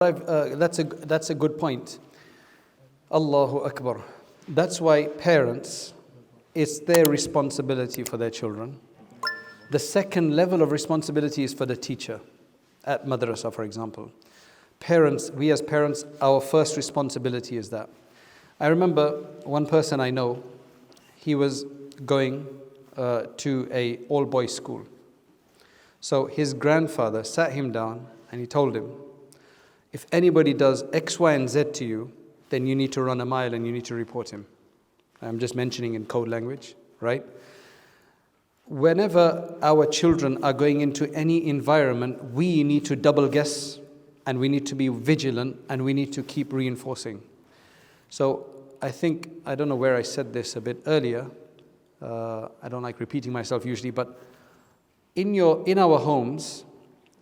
That's a good point. Allahu Akbar. That's why parents, it's their responsibility for their children. The second level of responsibility is for the teacher at madrasa, for example. Parents, we as parents, our first responsibility is that. I remember one person I know, he was going to a all-boys school. So his grandfather sat him down and he told him, if anybody does X, Y, and Z to you, then you need to run a mile and you need to report him. I'm just mentioning in code language, right? Whenever our children are going into any environment, we need to double guess and we need to be vigilant and we need to keep reinforcing. So I don't know where I said this a bit earlier. I don't like repeating myself usually, but in our homes,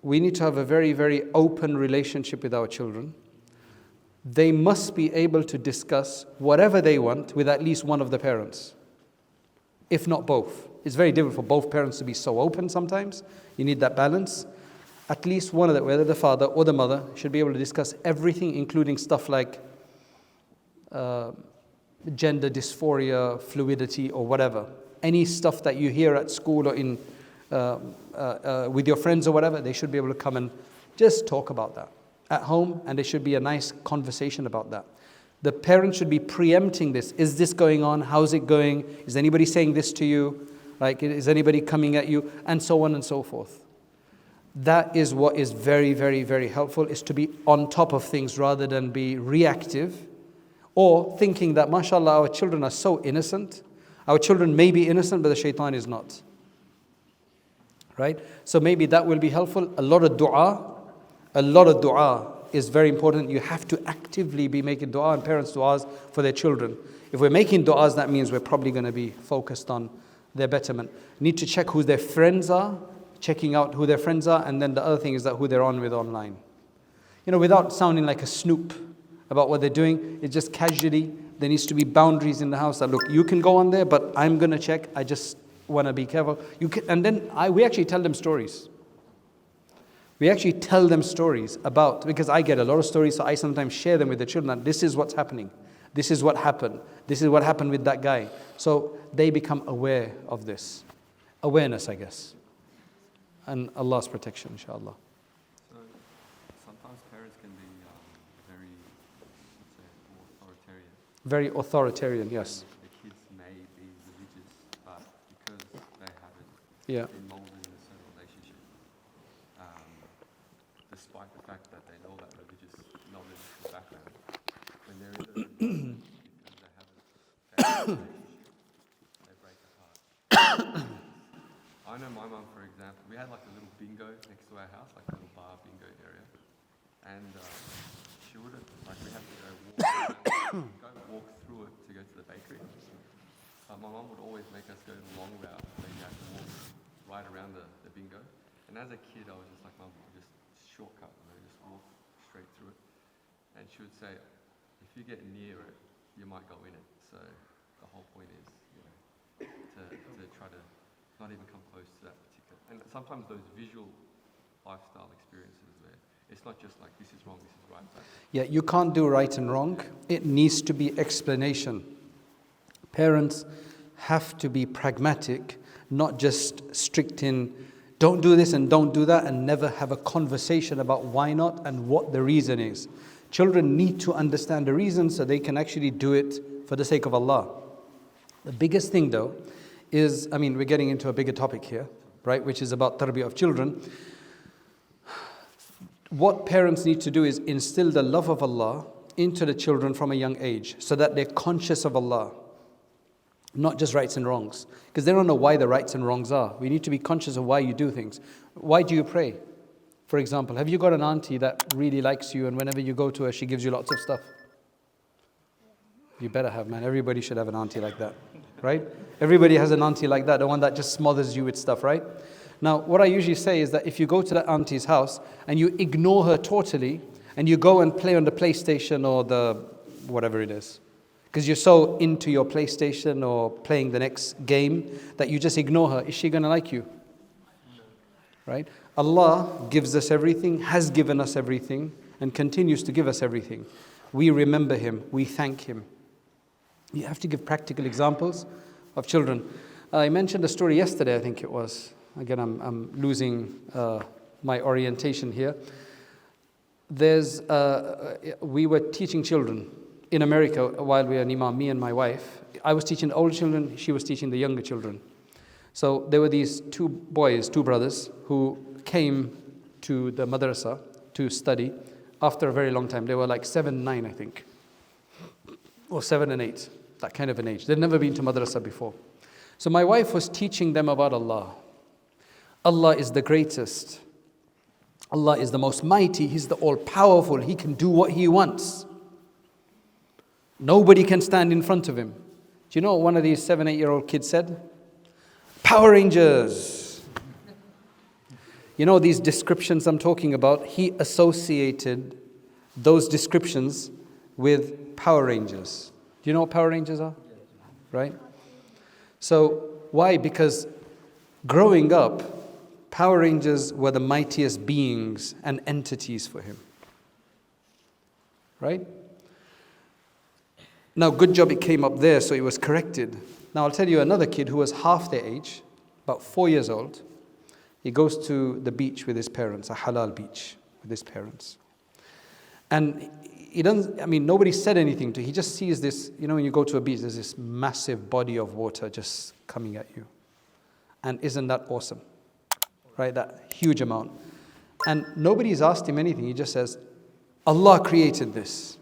we need to have a very, very open relationship with our children. They must be able to discuss whatever they want with at least one of the parents, if not both. It's very difficult for both parents to be so open sometimes. You need that balance. At least one of them, whether the father or the mother, should be able to discuss everything, including stuff like gender dysphoria, fluidity, or whatever. Any stuff that you hear at school or in with your friends or whatever, they should be able to come and just talk about that at home, and there should be a nice conversation about that. The parents should be preempting this. Is this going on? How's it going? Is anybody saying this to you? Like, is anybody coming at you? And so on and so forth. That is what is very, very, very helpful, is to be on top of things rather than be reactive or thinking that, mashallah, our children are so innocent. Our children may be innocent, but the shaitan is not. Right? So maybe that will be helpful. A lot of dua is very important. You have to actively be making dua, and parents duas for their children. If we're making duas, that means we're probably going to be focused on their betterment. Need to check who their friends are, checking out who their friends are, and then the other thing is that who they're on with online. Without sounding like a snoop about what they're doing, it's just casually, there needs to be boundaries in the house that, look, you can go on there, but I'm going to check. I just want to be careful. We actually tell them stories. We actually tell them stories about, because I get a lot of stories, so I sometimes share them with the children. This is what's happening. This is what happened. This is what happened with that guy. So they become aware of this. Awareness, I guess. And Allah's protection, inshallah. So sometimes parents can be very, authoritarian. Very authoritarian, yes. The kids may be religious, but because they haven't been molded in a certain relationship, despite the fact that they know that religious knowledge in the background, when there is a because they haven't they break apart. I know my mum, for example, we had like a little bingo next to our house, like a little bar bingo area, and she would have, like, we had to go walk through it to go to the bakery. My mum would always make us go the long route, where you had to walk right around the bingo. And as a kid, I was just like, Mum, just shortcut, just walk straight through it. And she would say, if you get near it, you might go in it. So the whole point is, to try to not even come close to that particular. And sometimes those visual lifestyle experiences where it's not just like, this is wrong, this is right. Yeah, you can't do right and wrong. It needs to be explanation. Parents have to be pragmatic, not just strict in, don't do this and don't do that, and never have a conversation about why not and what the reason is. Children need to understand the reason so they can actually do it for the sake of Allah. The biggest thing though is, we're getting into a bigger topic here, right, which is about tarbiyah of children. What parents need to do is instill the love of Allah into the children from a young age so that they're conscious of Allah, not just rights and wrongs, because they don't know why the rights and wrongs are. We need to be conscious of why you do things. Why do you pray? For example, have you got an auntie that really likes you and whenever you go to her, she gives you lots of stuff? You better have, man. Everybody should have an auntie like that, right? Everybody has an auntie like that, the one that just smothers you with stuff, right? Now, what I usually say is that if you go to that auntie's house and you ignore her totally and you go and play on the PlayStation or the whatever it is, because you're so into your PlayStation or playing the next game that you just ignore her, is she going to like you? Right? Allah gives us everything, has given us everything, and continues to give us everything. We remember Him, we thank Him. You have to give practical examples of children. I mentioned a story yesterday, I think it was. Again, I'm losing my orientation here. We were teaching children in America while we were in Imam, me and my wife. I was teaching the older children, she was teaching the younger children. So there were these two boys, two brothers, who came to the madrasa to study after a very long time. They were like 7, 9, I think, or 7 and 8, that kind of an age. They'd never been to madrasa before. So my wife was teaching them about Allah. Allah is the greatest. Allah is the most mighty. He's the all-powerful. He can do what He wants. Nobody can stand in front of Him. Do you know what one of these 7, 8-year-old kids said? Power Rangers. You know these descriptions I'm talking about? He associated those descriptions with Power Rangers. Do you know what Power Rangers are? Right? So, why? Because growing up, Power Rangers were the mightiest beings and entities for him. Right? Now, good job it came up there, so it was corrected. Now, I'll tell you another kid who was half their age, about 4 years old. He goes to the beach with his parents, a halal beach with his parents. And he doesn't, nobody said anything to him. He just sees this, when you go to a beach, there's this massive body of water just coming at you. And isn't that awesome? Right, that huge amount. And nobody's asked him anything. He just says, Allah created this.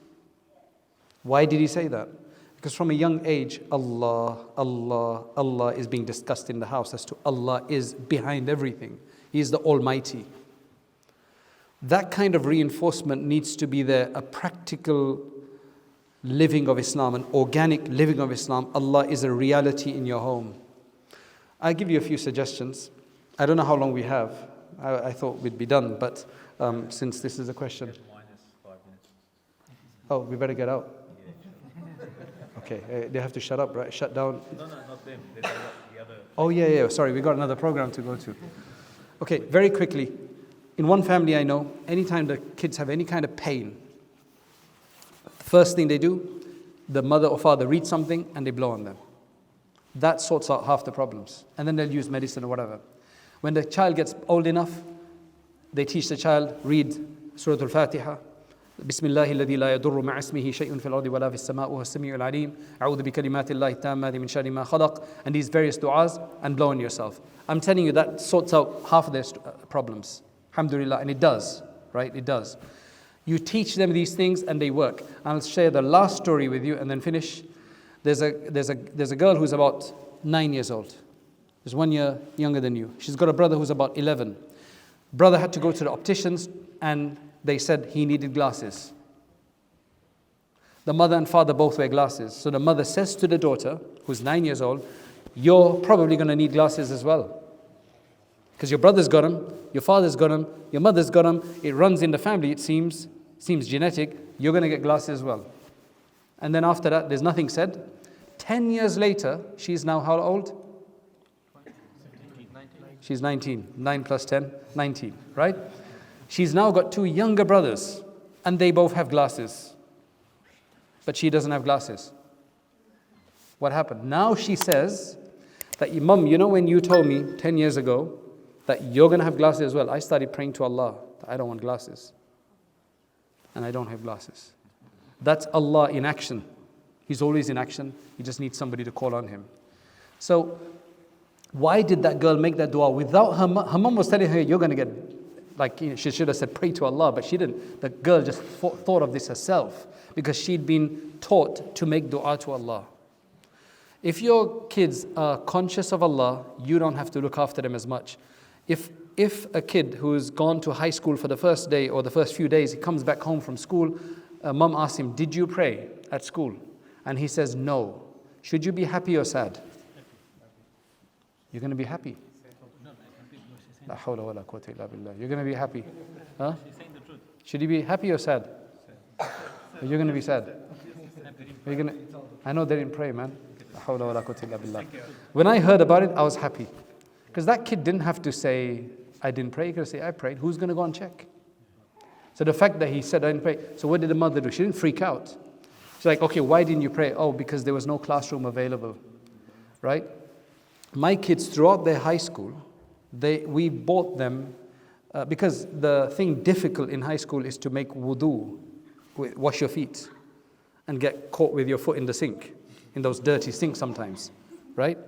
Why did he say that? Because from a young age, Allah, Allah, Allah is being discussed in the house as to Allah is behind everything. He is the Almighty. That kind of reinforcement needs to be there, a practical living of Islam, an organic living of Islam. Allah is a reality in your home. I'll give you a few suggestions. I don't know how long we have. I thought we'd be done, but since this is a question. -5 minutes. Oh, we better get out. Okay, they have to shut up, right? Shut down. No, not them. There's the other. Oh, yeah. Sorry, we got another program to go to. Okay, very quickly. In one family I know, anytime the kids have any kind of pain, the first thing they do, the mother or father reads something and they blow on them. That sorts out half the problems. And then they'll use medicine or whatever. When the child gets old enough, they teach the child, read Surah Al-Fatiha. Bismillahi alladhi la yadurru ma'a ismihi shay'un fil ardi wa la fis sama'i wa huwa as-sami'ul 'alim. A'udhu bi kalimati Allahi tammati min sharri ma khalaq. And these various du'as, and blow on yourself. I'm telling you, that sorts out half of their problems. Alhamdulillah. And it does, right? It does. You teach them these things and they work. I'll share the last story with you and then finish. There's a girl who's about 9 years old. She's 1 year younger than you. She's got a brother who's about 11. Brother had to go to the opticians and they said he needed glasses. The mother and father both wear glasses. So the mother says to the daughter, who's 9 years old, you're probably going to need glasses as well. Because your brother's got them, your father's got them, your mother's got them. It runs in the family, it seems genetic. You're going to get glasses as well. And then after that, there's nothing said. 10 years later, she's now how old? She's 19. 9 plus 10, 19, right? She's now got 2 younger brothers, and they both have glasses. But she doesn't have glasses. What happened? Now she says that, Mum, when you told me 10 years ago that you're going to have glasses as well, I started praying to Allah that I don't want glasses. And I don't have glasses. That's Allah in action. He's always in action. He just needs somebody to call on Him. So, why did that girl make that dua without her mum was telling her, you're going to get, she should have said pray to Allah, but she didn't. The girl just thought of this herself because she'd been taught to make dua to Allah. If your kids are conscious of Allah, you don't have to look after them as much. If a kid who's gone to high school for the first day or the first few days, he comes back home from school, mum asks him, did you pray at school? And he says, no. Should you be happy or sad? You're going to be happy. You're going to be happy. Huh? Should you be happy or sad? You're going to be sad. I know they didn't pray, man. When I heard about it, I was happy. Because that kid didn't have to say, I didn't pray. He could say, I prayed. Who's going to go and check? So the fact that he said, I didn't pray. So what did the mother do? She didn't freak out. She's like, okay, why didn't you pray? Oh, because there was no classroom available, right? My kids, throughout their high school, we bought them, because the thing difficult in high school is to make wudu, wash your feet, and get caught with your foot in the sink, in those dirty sinks sometimes, right?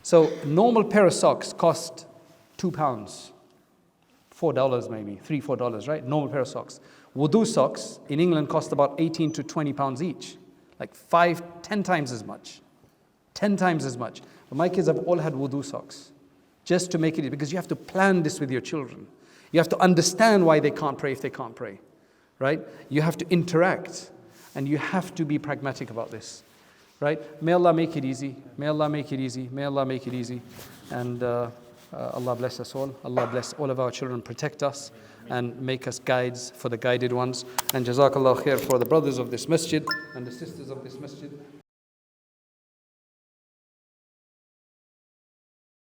So normal pair of socks cost £2, $4 maybe, $3, $4, right? Normal pair of socks. Wudu socks in England cost about 18 to 20 pounds each, like 10 times as much. 10 times as much. But my kids have all had wudu socks, just to make it, because you have to plan this with your children. You have to understand why they can't pray if they can't pray, right? You have to interact, and you have to be pragmatic about this, right? May Allah make it easy. May Allah make it easy. May Allah make it easy. And Allah bless us all. Allah bless all of our children, protect us, and make us guides for the guided ones. And Jazakallah khair for the brothers of this masjid and the sisters of this masjid.